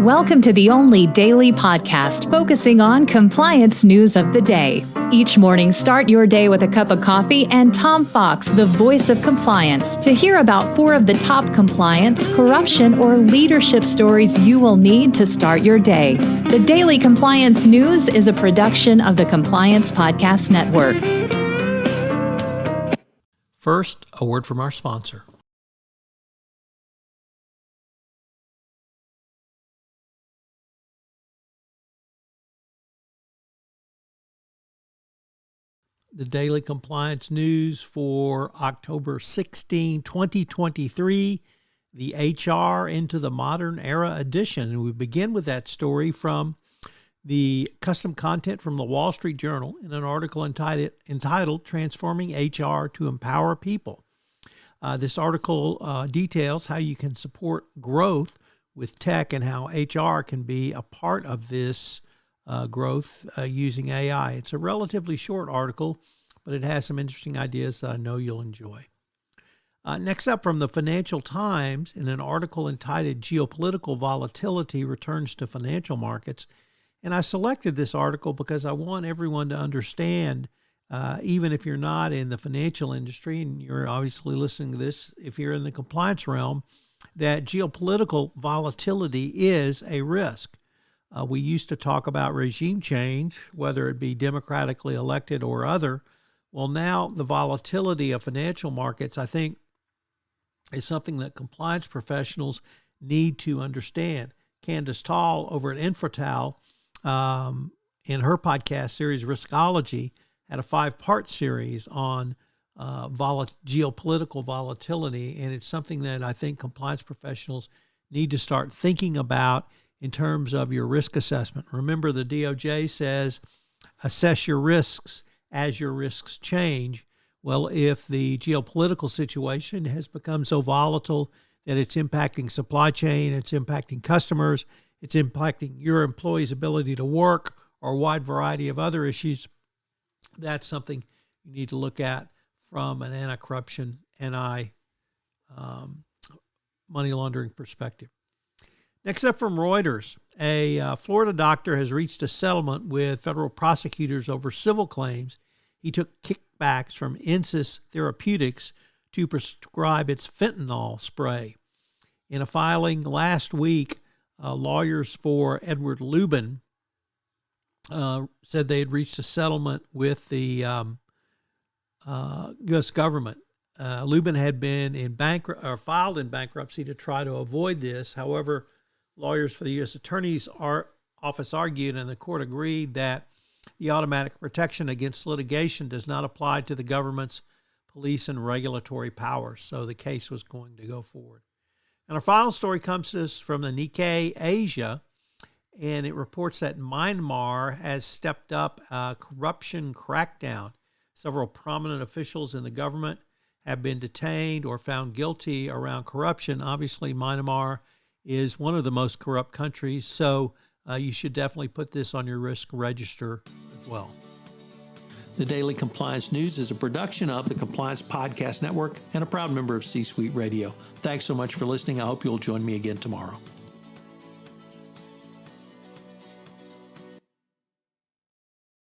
Welcome to the only daily podcast focusing on compliance news of the day. Each morning, start your day with a cup of coffee and Tom Fox, the voice of compliance, to hear about 4 of the top compliance, corruption, or leadership stories you will need to start your day. The Daily Compliance News is a production of the Compliance Podcast Network. First, a word from our sponsor. The Daily Compliance News for October 16, 2023, the HR into the Modern Era edition. And we begin with that story from the custom content from the Wall Street Journal in an article entitled Transforming HR to Empower People. This article details how you can support growth with tech and how HR can be a part of this growth using AI. It's a relatively short article, but it has some interesting ideas that I know you'll enjoy. Next up, from the Financial Times, in an article entitled Geopolitical Volatility Returns to Financial Markets. And I selected this article because I want everyone to understand, even if you're not in the financial industry, and you're obviously listening to this, if you're in the compliance realm, that geopolitical volatility is a risk. We used to talk about regime change, whether it be democratically elected or other. Well, now the volatility of financial markets, I think, is something that compliance professionals need to understand. Candace Tall over at Infratal, in her podcast series, Riskology, had a 5-part series on geopolitical volatility, and it's something that I think compliance professionals need to start thinking about in terms of your risk assessment. Remember, the DOJ says assess your risks as your risks change. Well, if the geopolitical situation has become so volatile that it's impacting supply chain, it's impacting customers, it's impacting your employees' ability to work, or a wide variety of other issues, that's something you need to look at from an anti-corruption, money laundering perspective. Next up, from Reuters, a Florida doctor has reached a settlement with federal prosecutors over civil claims. He took kickbacks from Insys Therapeutics to prescribe its fentanyl spray. In a filing last week, lawyers for Edward Lubin said they had reached a settlement with the U.S. government. Lubin had been filed in bankruptcy to try to avoid this. However, lawyers for the U.S. Attorney's Office argued, and the court agreed, that the automatic protection against litigation does not apply to the government's police and regulatory powers. So the case was going to go forward. And our final story comes to us from the NikkeiAsia, and it reports that Myanmar has stepped up a corruption crackdown. Several prominent officials in the government have been detained or found guilty around corruption. Obviously, Myanmar is one of the most corrupt countries, so you should definitely put this on your risk register as well. The Daily Compliance News is a production of the Compliance Podcast Network and a proud member of C-Suite Radio. Thanks so much for listening. I hope you'll join me again tomorrow.